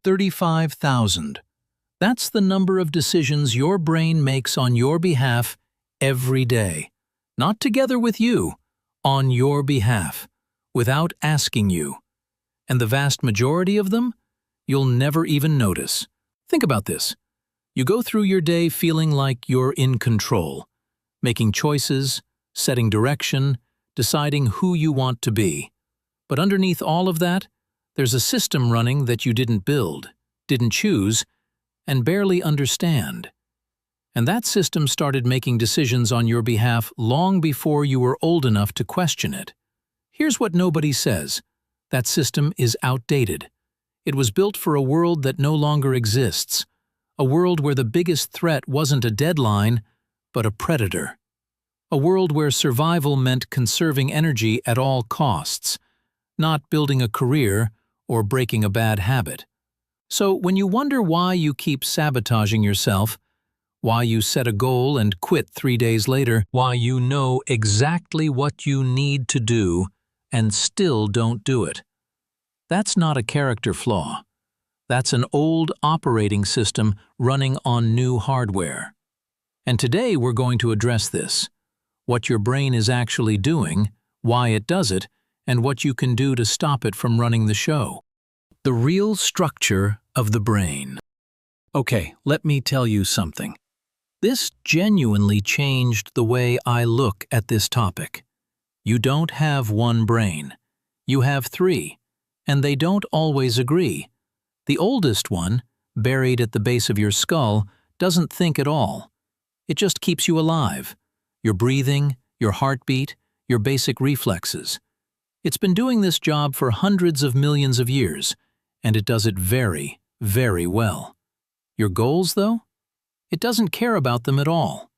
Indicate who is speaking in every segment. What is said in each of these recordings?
Speaker 1: 35,000. That's the number of decisions your brain makes on your behalf every day. Not together with you, on your behalf, without asking you. And the vast majority of them, you'll never even notice. Think about this. You go through your day feeling like you're in control, making choices, setting direction, deciding who you want to be. But underneath all of that, there's a system running that you didn't build, didn't choose, and barely understand. And that system started making decisions on your behalf long before you were old enough to question it. Here's what nobody says. That system is outdated. It was built for a world that no longer exists, a world where the biggest threat wasn't a deadline, but a predator. A world where survival meant conserving energy at all costs, not building a career or breaking a bad habit. So when you wonder why you keep sabotaging yourself, why you set a goal and quit 3 days later, why you know exactly what you need to do and still don't do it, that's not a character flaw. That's an old operating system running on new hardware. And today we're going to address this, what your brain is actually doing, why it does it, and what you can do to stop it from running the show. The real structure of the brain. Okay, let me tell you something. This genuinely changed the way I look at this topic. You don't have one brain. You have 3, and they don't always agree. The oldest one, buried at the base of your skull, doesn't think at all. It just keeps you alive. Your breathing, your heartbeat, your basic reflexes. It's been doing this job for hundreds of millions of years, and it does it very, very well. Your goals, though? It doesn't care about them at all.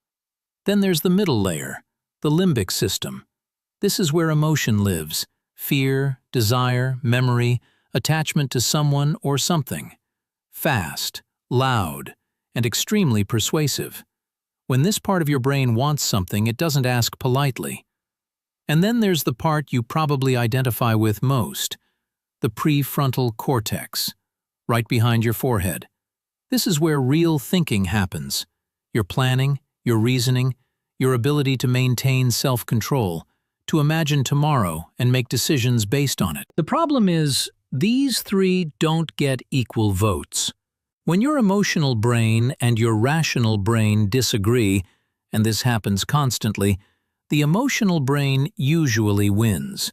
Speaker 1: Then there's the middle layer, the limbic system. This is where emotion lives: fear, desire, memory, attachment to someone or something. Fast, loud, and extremely persuasive. When this part of your brain wants something, it doesn't ask politely. And then there's the part you probably identify with most, the prefrontal cortex, right behind your forehead. This is where real thinking happens. Your planning, your reasoning, your ability to maintain self-control, to imagine tomorrow and make decisions based on it. The problem is, these 3 don't get equal votes. When your emotional brain and your rational brain disagree, and this happens constantly, the emotional brain usually wins.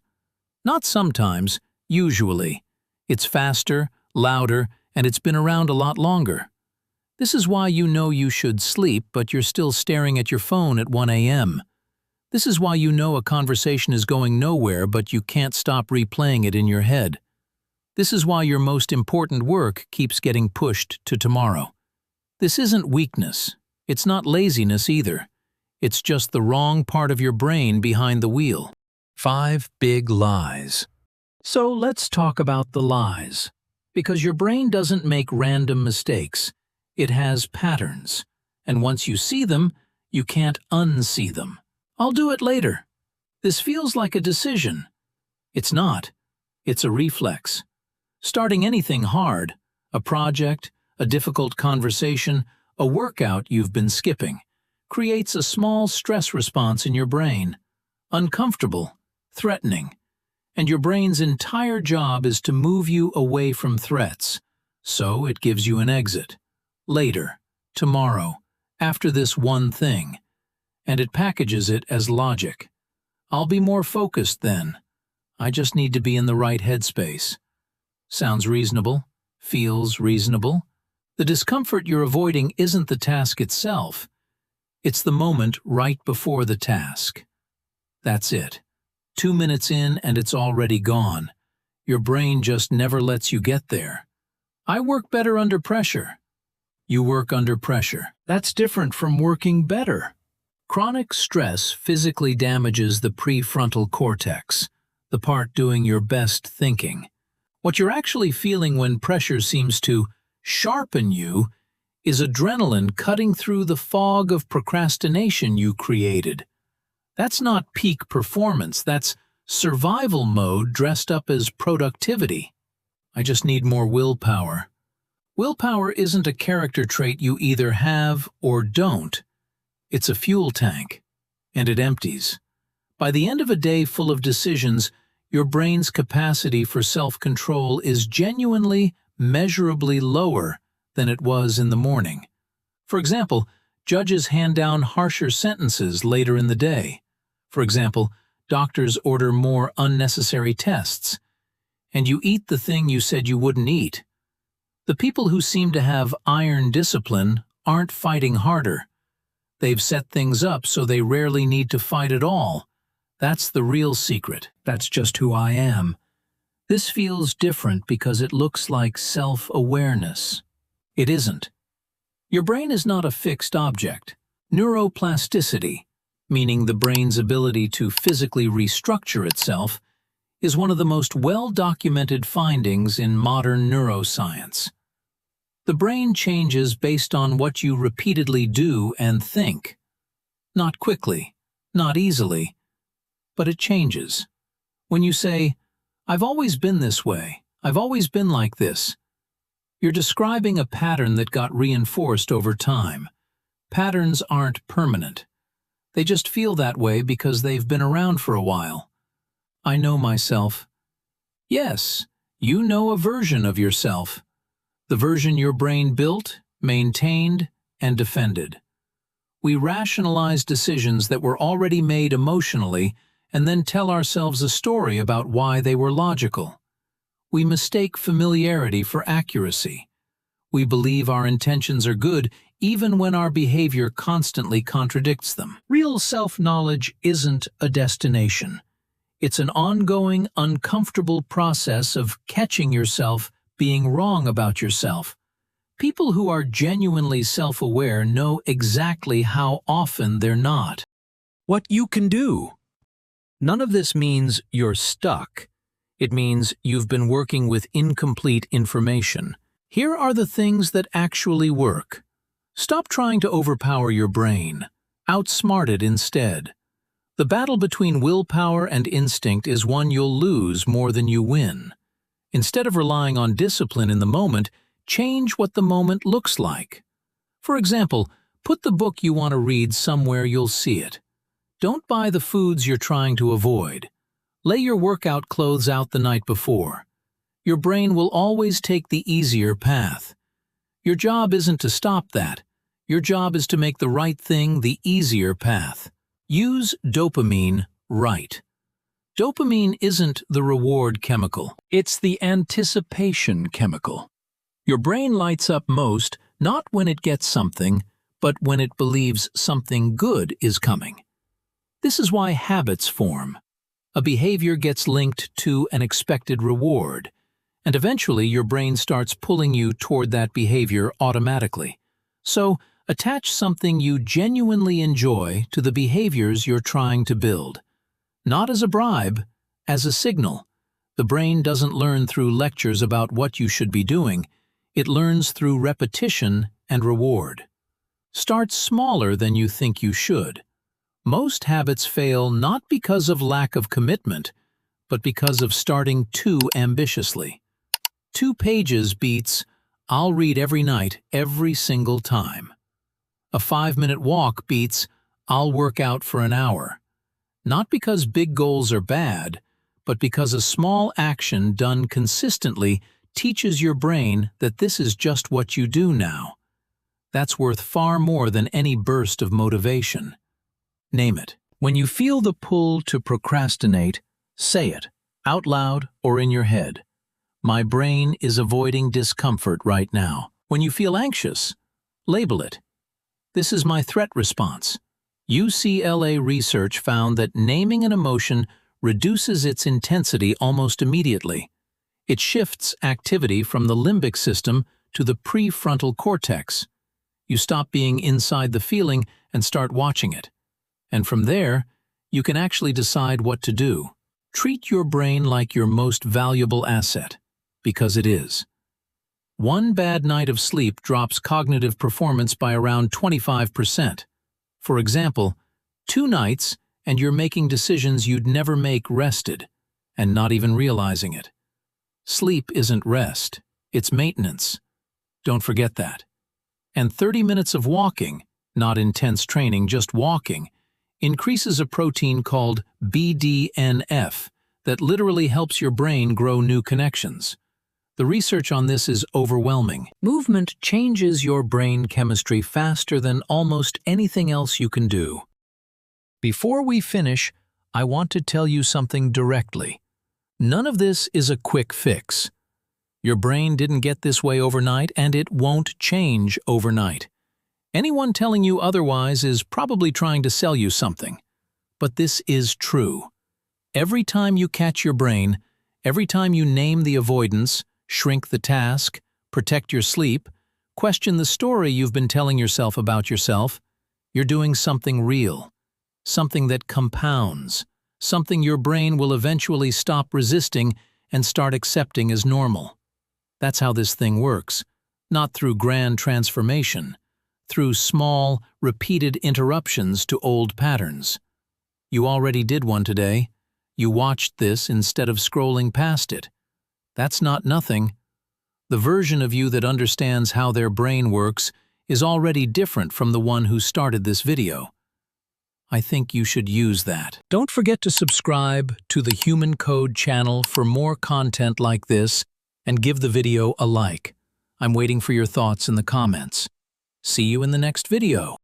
Speaker 1: Not sometimes, usually. It's faster, louder, and it's been around a lot longer. This is why you know you should sleep, but you're still staring at your phone at 1 a.m. This is why you know a conversation is going nowhere, but you can't stop replaying it in your head. This is why your most important work keeps getting pushed to tomorrow. This isn't weakness. It's not laziness either. It's just the wrong part of your brain behind the wheel. 5 big lies. So let's talk about the lies. Because your brain doesn't make random mistakes. It has patterns. And once you see them, you can't unsee them. I'll do it later. This feels like a decision. It's not. It's a reflex. Starting anything hard, a project, a difficult conversation, a workout you've been skipping, creates a small stress response in your brain. Uncomfortable, threatening. And your brain's entire job is to move you away from threats. So it gives you an exit. Later, tomorrow, after this one thing. And it packages it as logic. I'll be more focused then. I just need to be in the right headspace. Sounds reasonable? Feels reasonable? The discomfort you're avoiding isn't the task itself. It's the moment right before the task. That's it. 2 minutes in and it's already gone. Your brain just never lets you get there. I work better under pressure. You work under pressure. That's different from working better. Chronic stress physically damages the prefrontal cortex, the part doing your best thinking. What you're actually feeling when pressure seems to sharpen you is adrenaline cutting through the fog of procrastination you created. That's not peak performance, that's survival mode dressed up as productivity. I just need more willpower. Willpower isn't a character trait you either have or don't. It's a fuel tank, and it empties. By the end of a day full of decisions, your brain's capacity for self-control is genuinely, measurably lower than it was in the morning. For example, judges hand down harsher sentences later in the day. For example, doctors order more unnecessary tests. And you eat the thing you said you wouldn't eat. The people who seem to have iron discipline aren't fighting harder. They've set things up so they rarely need to fight at all. That's the real secret. That's just who I am. This feels different because it looks like self-awareness. It isn't. Your brain is not a fixed object. Neuroplasticity, meaning the brain's ability to physically restructure itself, is one of the most well-documented findings in modern neuroscience. The brain changes based on what you repeatedly do and think. Not quickly, not easily, but it changes. When you say, "I've always been this way, I've always been like this," you're describing a pattern that got reinforced over time. Patterns aren't permanent. They just feel that way because they've been around for a while. I know myself. Yes, you know a version of yourself. The version your brain built, maintained, and defended. We rationalize decisions that were already made emotionally and then tell ourselves a story about why they were logical. We mistake familiarity for accuracy. We believe our intentions are good even when our behavior constantly contradicts them. Real self-knowledge isn't a destination. It's an ongoing, uncomfortable process of catching yourself being wrong about yourself. People who are genuinely self-aware know exactly how often they're not. What you can do. None of this means you're stuck. It means you've been working with incomplete information. Here are the things that actually work. Stop trying to overpower your brain. Outsmart it instead. The battle between willpower and instinct is one you'll lose more than you win. Instead of relying on discipline in the moment, change what the moment looks like. For example, put the book you want to read somewhere you'll see it. Don't buy the foods you're trying to avoid. Lay your workout clothes out the night before. Your brain will always take the easier path. Your job isn't to stop that. Your job is to make the right thing the easier path. Use dopamine right. Dopamine isn't the reward chemical. It's the anticipation chemical. Your brain lights up most not when it gets something, but when it believes something good is coming. This is why habits form. A behavior gets linked to an expected reward, and eventually your brain starts pulling you toward that behavior automatically. So, attach something you genuinely enjoy to the behaviors you're trying to build. Not as a bribe, as a signal. The brain doesn't learn through lectures about what you should be doing. It learns through repetition and reward. Start smaller than you think you should. Most habits fail not because of lack of commitment, but because of starting too ambitiously. 2 pages beats, "I'll read every night, every single time." A 5-minute walk beats, "I'll work out for an hour." Not because big goals are bad, but because a small action done consistently teaches your brain that this is just what you do now. That's worth far more than any burst of motivation. Name it. When you feel the pull to procrastinate, say it, out loud or in your head. My brain is avoiding discomfort right now. When you feel anxious, label it. This is my threat response. UCLA research found that naming an emotion reduces its intensity almost immediately. It shifts activity from the limbic system to the prefrontal cortex. You stop being inside the feeling and start watching it. And from there, you can actually decide what to do. Treat your brain like your most valuable asset, because it is. One bad night of sleep drops cognitive performance by around 25%. For example, 2 nights and you're making decisions you'd never make rested, and not even realizing it. Sleep isn't rest, it's maintenance. Don't forget that. And 30 minutes of walking, not intense training, just walking, increases a protein called BDNF that literally helps your brain grow new connections. The research on this is overwhelming. Movement changes your brain chemistry faster than almost anything else you can do. Before we finish, I want to tell you something directly. None of this is a quick fix. Your brain didn't get this way overnight, and it won't change overnight. Anyone telling you otherwise is probably trying to sell you something. But this is true. Every time you catch your brain, every time you name the avoidance, shrink the task, protect your sleep, question the story you've been telling yourself about yourself, you're doing something real, something that compounds, something your brain will eventually stop resisting and start accepting as normal. That's how this thing works, not through grand transformation, through small, repeated interruptions to old patterns. You already did one today. You watched this instead of scrolling past it. That's not nothing. The version of you that understands how their brain works is already different from the one who started this video. I think you should use that. Don't forget to subscribe to the Human Code channel for more content like this, and give the video a like. I'm waiting for your thoughts in the comments. See you in the next video.